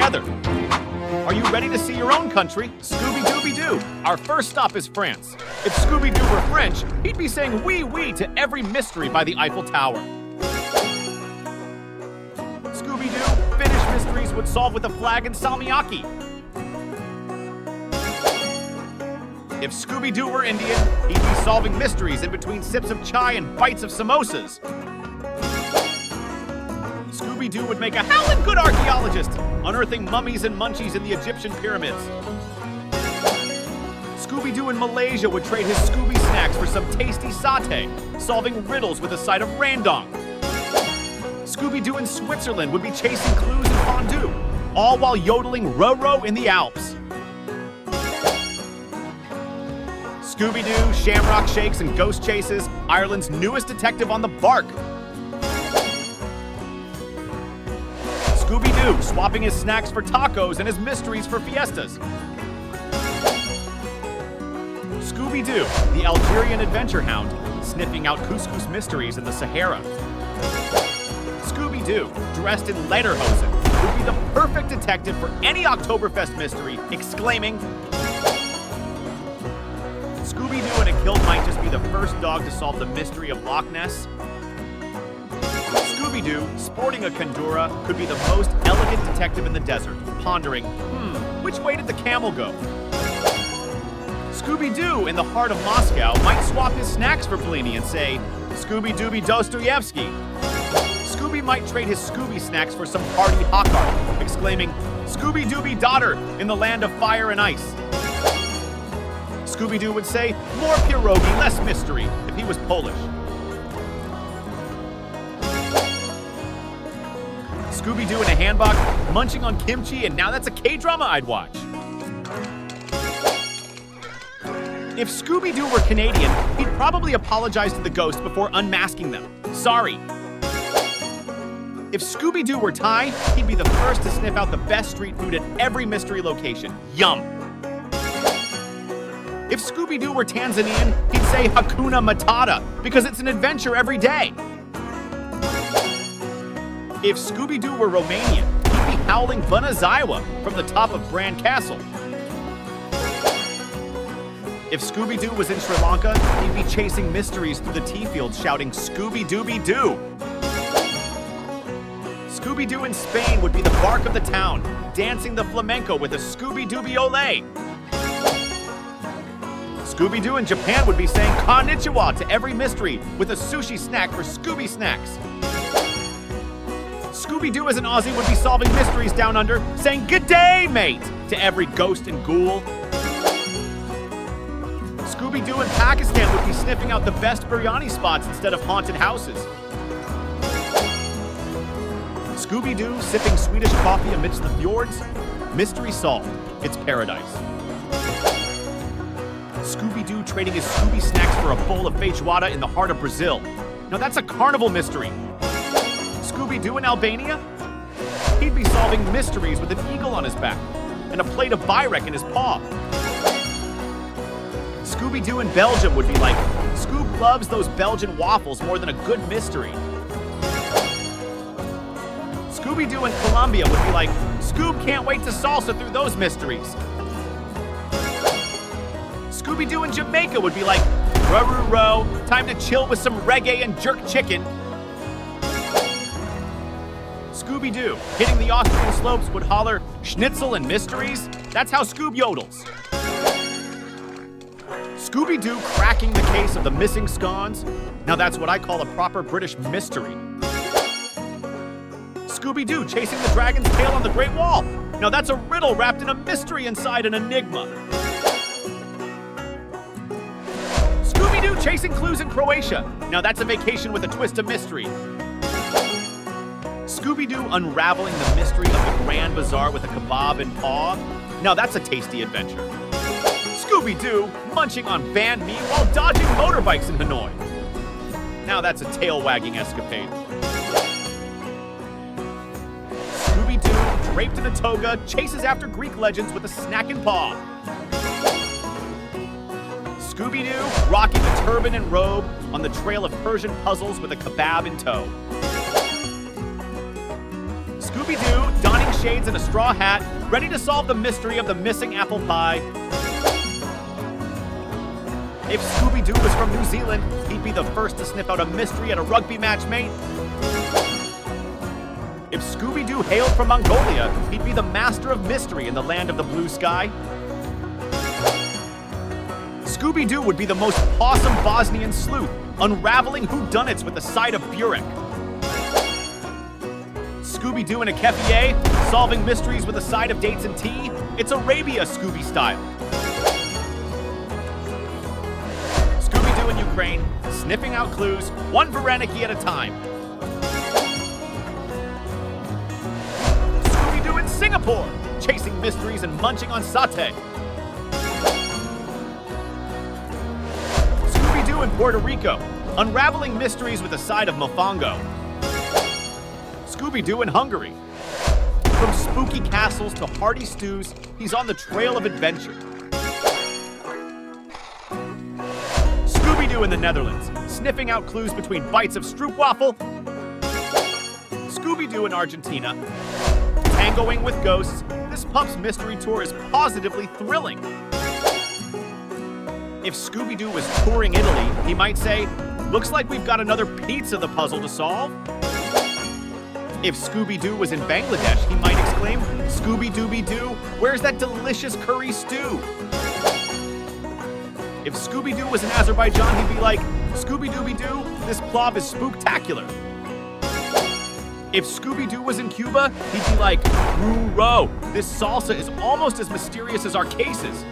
together. Are you ready to see your own country? Scooby-Dooby-Doo. Our first stop is France. If Scooby-Doo were French, he'd be saying oui oui to every mystery by the Eiffel Tower. Scooby-Doo, Finnish mysteries would solve with a flag and salmiakki. If Scooby-Doo were Indian, he'd be solving mysteries in between sips of chai and bites of samosas. Scooby-Doo would make a howling good archaeologist, unearthing mummies and munchies in the Egyptian pyramids. Scooby-Doo in Malaysia would trade his Scooby snacks for some tasty satay, solving riddles with a side of rendang. Scooby-Doo in Switzerland would be chasing clues and fondue, all while yodeling Ro-Ro in the Alps. Scooby-Doo, Shamrock Shakes, and Ghost Chases, Ireland's newest detective on the bark. Scooby-Doo, swapping his snacks for tacos and his mysteries for fiestas. Scooby-Doo, the Algerian adventure hound, sniffing out couscous mysteries in the Sahara. Scooby-Doo, dressed in lederhosen, would be the perfect detective for any Oktoberfest mystery, exclaiming, Scooby-Doo in a kilt might just be the first dog to solve the mystery of Loch Ness. Scooby-Doo, sporting a kandura, could be the most elegant detective in the desert, pondering, which way did the camel go? Scooby-Doo, in the heart of Moscow, might swap his snacks for Bellini and say, Scooby-Dooby Dostoevsky. Scooby might trade his Scooby snacks for some hearty Hockart, exclaiming, Scooby-Dooby daughter in the land of fire and ice. Scooby-Doo would say, more pierogi, less mystery, if he was Polish. Scooby-Doo in a hanbok, munching on kimchi, and now that's a K-drama I'd watch. If Scooby-Doo were Canadian, he'd probably apologize to the ghost before unmasking them. Sorry. If Scooby-Doo were Thai, he'd be the first to sniff out the best street food at every mystery location. Yum. If Scooby-Doo were Tanzanian, he'd say Hakuna Matata, because it's an adventure every day. If Scooby-Doo were Romanian, he'd be howling Bună Ziua from the top of Bran Castle. If Scooby-Doo was in Sri Lanka, he'd be chasing mysteries through the tea fields shouting Scooby-Dooby-Doo. Scooby-Doo in Spain would be the bark of the town, dancing the flamenco with a Scooby-Dooby-Olé. Scooby-Doo in Japan would be saying konnichiwa to every mystery with a sushi snack for Scooby Snacks. Scooby-Doo as an Aussie would be solving mysteries down under, saying good day, mate, to every ghost and ghoul. Scooby-Doo in Pakistan would be sniffing out the best biryani spots instead of haunted houses. Scooby-Doo sipping Swedish coffee amidst the fjords. Mystery solved. It's paradise. Scooby-Doo trading his Scooby snacks for a bowl of feijoada in the heart of Brazil. Now that's a carnival mystery. Scooby-Doo in Albania? He'd be solving mysteries with an eagle on his back and a plate of Byrek in his paw. Scooby-Doo in Belgium would be like, Scoob loves those Belgian waffles more than a good mystery. Scooby-Doo in Colombia would be like, Scoob can't wait to salsa through those mysteries. Scooby-Doo in Jamaica would be like, row, time to chill with some reggae and jerk chicken. Scooby-Doo hitting the Austrian slopes would holler, schnitzel and mysteries? That's how Scoob yodels. Scooby-Doo cracking the case of the missing scones? Now that's what I call a proper British mystery. Scooby-Doo chasing the dragon's tail on the Great Wall? Now that's a riddle wrapped in a mystery inside an enigma. Scooby-Doo chasing clues in Croatia? Now that's a vacation with a twist of mystery. Scooby-Doo unraveling the mystery of the Grand Bazaar with a kebab and paw? Now that's a tasty adventure. Scooby-Doo munching on banned meat while dodging motorbikes in Hanoi. Now that's a tail-wagging escapade. Scooby-Doo, draped in a toga, chases after Greek legends with a snack and paw. Scooby-Doo, rocking a turban and robe on the trail of Persian puzzles with a kebab in tow. Scooby-Doo, donning shades and a straw hat, ready to solve the mystery of the missing apple pie. If Scooby Doo was from New Zealand, he'd be the first to sniff out a mystery at a rugby match, mate. If Scooby Doo hailed from Mongolia, he'd be the master of mystery in the land of the blue sky. Scooby Doo would be the most awesome Bosnian sleuth, unraveling whodunits with a side of Burek. Scooby Doo in a keffieh, solving mysteries with a side of dates and tea. It's Arabia Scooby style. Scooby Doo in Ukraine, sniffing out clues, one Vareniki at a time. Scooby Doo in Singapore, chasing mysteries and munching on satay. Scooby Doo in Puerto Rico, unraveling mysteries with a side of mofongo. Scooby Doo in Hungary. From spooky castles to hearty stews, he's on the trail of adventure. Scooby Doo in the Netherlands, sniffing out clues between bites of stroopwafel. Scooby Doo in Argentina, tangoing with ghosts. This pup's mystery tour is positively thrilling. If Scooby Doo was touring Italy, he might say, "Looks like we've got another piece of the puzzle to solve." If Scooby Doo was in Bangladesh, he might exclaim, "Scooby Dooby Doo, where's that delicious curry stew?" If Scooby Doo was in Azerbaijan, he'd be like, "Scooby Dooby Doo, this plov is spooktacular." If Scooby Doo was in Cuba, he'd be like, "Ro, this salsa is almost as mysterious as our cases."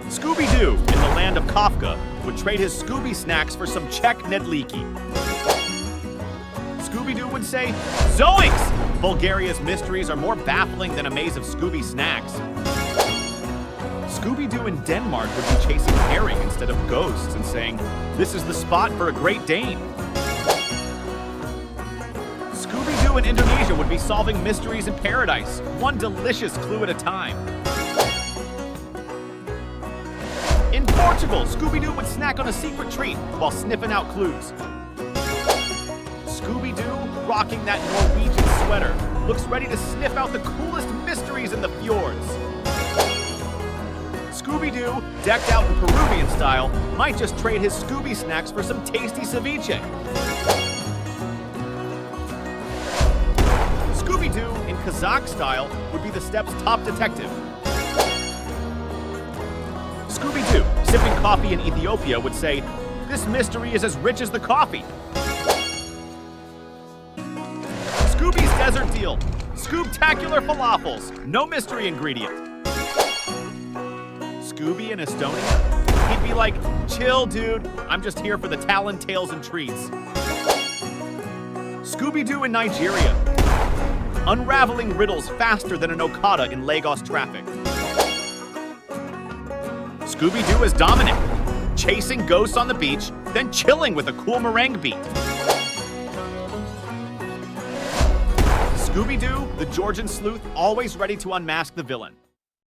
Scooby Doo, in the land of Kafka, would trade his Scooby snacks for some Czech Nedliki. Scooby Doo would say, "Zoinks! Bulgaria's mysteries are more baffling than a maze of Scooby snacks." Scooby Doo in Denmark would be chasing herring instead of ghosts and saying, "This is the spot for a Great Dane." Scooby Doo in Indonesia would be solving mysteries in paradise, one delicious clue at a time. In Portugal, Scooby Doo would snack on a secret treat while sniffing out clues. Scooby Doo, rocking that Norwegian sweater, looks ready to sniff out the coolest mysteries in the fjords. Scooby Doo, decked out in Peruvian style, might just trade his Scooby snacks for some tasty ceviche. Scooby Doo, in Kazakh style, would be the step's top detective. Scooby Doo, sipping coffee in Ethiopia, would say, "This mystery is as rich as the coffee." Scooby's desert deal, Scoobtacular falafels, no mystery ingredient. Scooby in Estonia, he'd be like, "Chill, dude, I'm just here for the talon, tails, and treats." Scooby Doo in Nigeria, unraveling riddles faster than an Okada in Lagos traffic. Scooby Doo as Dominic, chasing ghosts on the beach, then chilling with a cool meringue beat. Scooby Doo, the Georgian sleuth, always ready to unmask the villain.